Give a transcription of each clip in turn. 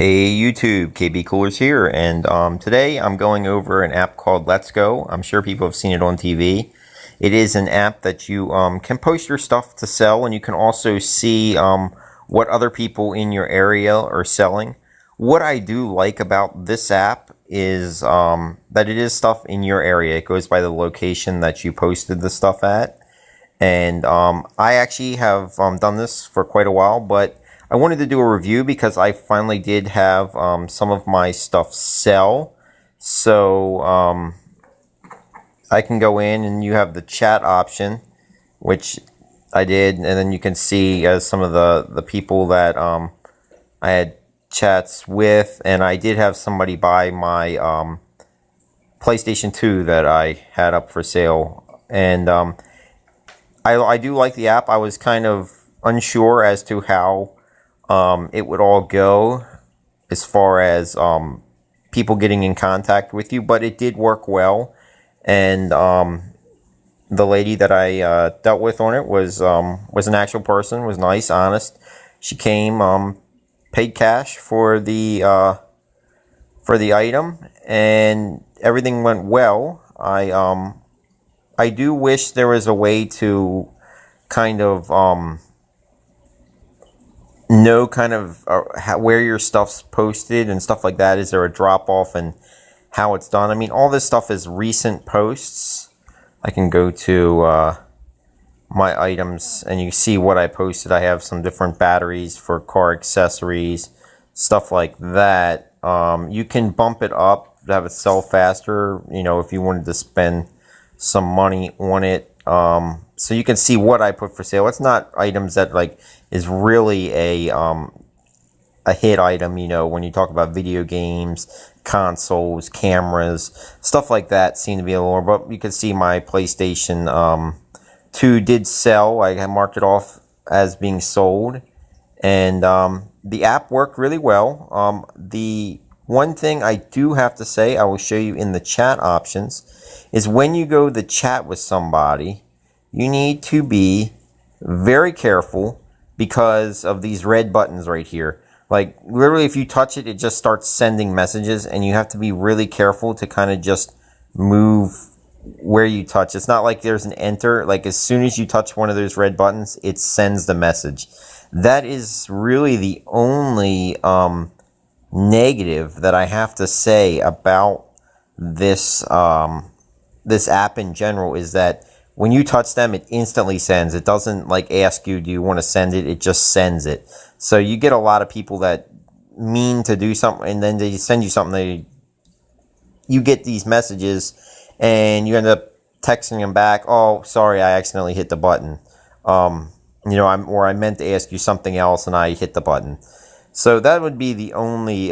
Hey YouTube, KB Coolers here, and today I'm going over an app called Letgo. I'm sure people have seen it on TV. It is an app that you can post your stuff to sell, and you can also see what other people in your area are selling. What I do like about this app is that it is stuff in your area. It goes by the location that you posted the stuff at. And I actually have done this for quite a while, but I wanted to do a review because I finally did have some of my stuff sell. So I can go in and you have the chat option, which I did, and then you can see some of the people that I had chats with, and I did have somebody buy my PlayStation 2 that I had up for sale. And I do like the app. I was kind of unsure as to how it would all go as far as people getting in contact with you, but it did work well. And the lady that I dealt with on it was an actual person, was nice, honest. She came, paid cash for the item, and everything went well. I do wish there was a way to kind of know kind of where your stuff's posted and stuff like that. Is there a drop off and how it's done? I mean, all this stuff is recent posts. I can go to my items and you see what I posted. I have some different batteries for car accessories, stuff like that. You can bump it up to have it sell faster, you know, if you wanted to spend some money on it. So you can see what I put for sale. It's not items that like is really a hit item, you know, when you talk about video games, consoles, cameras, stuff like that seem to be a little more. But you can see my PlayStation 2 did sell. I marked it off as being sold, and the app worked really well. The one thing I do have to say, I will show you in the chat options, is when you go to chat with somebody, you need to be very careful because of these red buttons right here. Like, literally, if you touch it, it just starts sending messages, and you have to be really careful to kind of just move where you touch. It's not like there's an enter. Like, as soon as you touch one of those red buttons, it sends the message. That is really the only negative that I have to say about this this app in general, is that when you touch them, it instantly sends. It doesn't like ask you, do you want to send it? It just sends it. So you get a lot of people that mean to do something, and then they send you something. You get these messages, and you end up texting them back. Oh, sorry, I accidentally hit the button. You know, I meant to ask you something else, and I hit the button. So that would be the only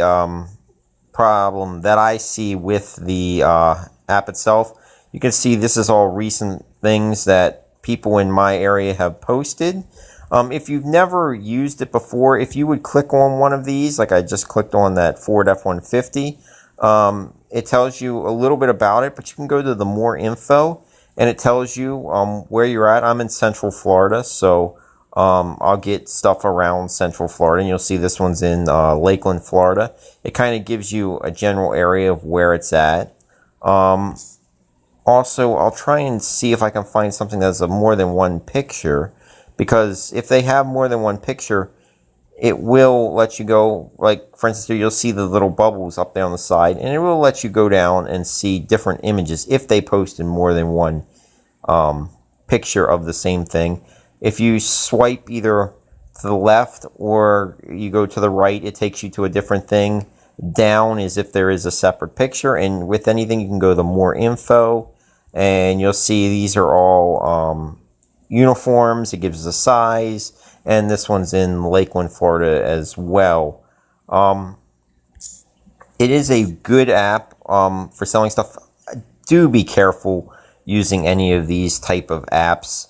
problem that I see with the app itself. You can see this is all recent things that people in my area have posted. If you've never used it before, if you would click on one of these, like I just clicked on that Ford F-150, it tells you a little bit about it, but you can go to the more info, and it tells you where you're at. I'm in Central Florida, so I'll get stuff around Central Florida, and you'll see this one's in Lakeland, Florida. It kind of gives you a general area of where it's at. Also, I'll try and see if I can find something that's more than one picture, because if they have more than one picture, it will let you go, like, for instance, you'll see the little bubbles up there on the side, and it will let you go down and see different images if they posted more than one picture of the same thing. If you swipe either to the left or you go to the right, it takes you to a different thing. Down is if there is a separate picture, and with anything, you can go to more info, and you'll see these are all uniforms. It gives the size, and this one's in Lakeland, Florida as well. It is a good app for selling stuff. Do be careful using any of these type of apps.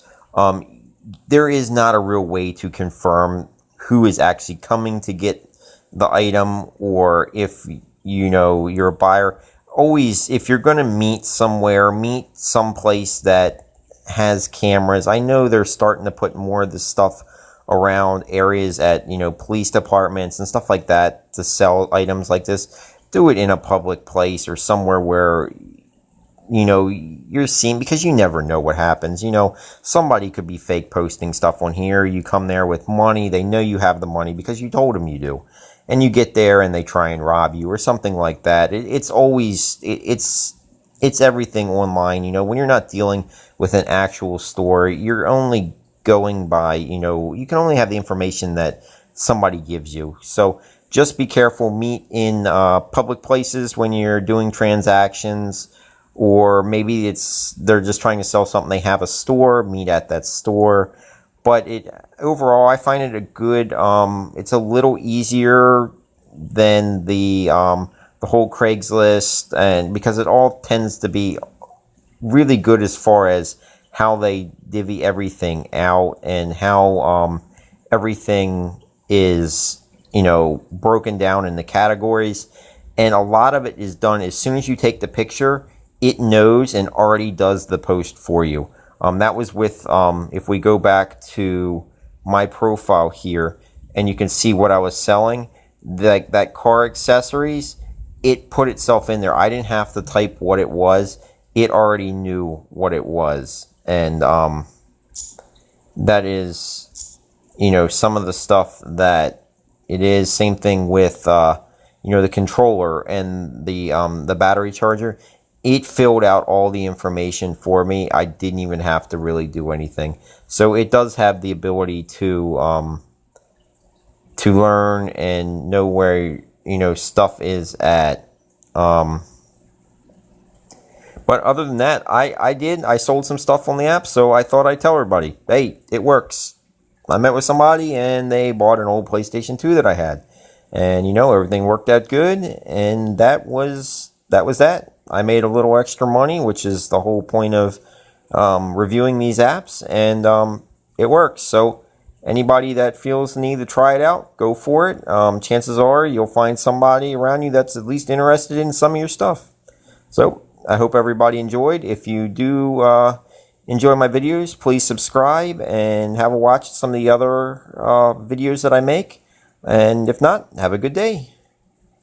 There is not a real way to confirm who is actually coming to get the item, or if you know you're a buyer. Always, if you're going to meet somewhere, meet someplace that has cameras. I know they're starting to put more of this stuff around areas at, police departments and stuff like that to sell items like this, do it in a public place or somewhere where, you're seen, because you never know what happens. Somebody could be fake posting stuff on here. You come there with money. They know you have the money because you told them you do. And you get there and they try and rob you or something like that. It's everything online. When you're not dealing with an actual store, you're only going by, you can only have the information that somebody gives you. So just be careful. Meet in public places when you're doing transactions, or maybe they're just trying to sell something. They have a store, meet at that store. But overall, I find it a good. It's a little easier than the whole Craigslist, and because it all tends to be really good as far as how they divvy everything out and how everything is, broken down into categories. And a lot of it is done as soon as you take the picture, it knows and already does the post for you. That was with, if we go back to my profile here and you can see what I was selling, that car accessories, it put itself in there. I didn't have to type what it was. It already knew what it was. And that is, some of the stuff that it is. Same thing with, the controller and the battery charger. It filled out all the information for me. I didn't even have to really do anything. So it does have the ability to learn and know where, stuff is at. But other than that, I sold some stuff on the app, so I thought I'd tell everybody, hey, it works. I met with somebody and they bought an old PlayStation 2 that I had. And, everything worked out good, and that was that. I made a little extra money, which is the whole point of reviewing these apps, and it works. So anybody that feels the need to try it out, go for it. Chances are you'll find somebody around you that's at least interested in some of your stuff. So I hope everybody enjoyed. If you do enjoy my videos, please subscribe and have a watch some of the other videos that I make. And if not, have a good day.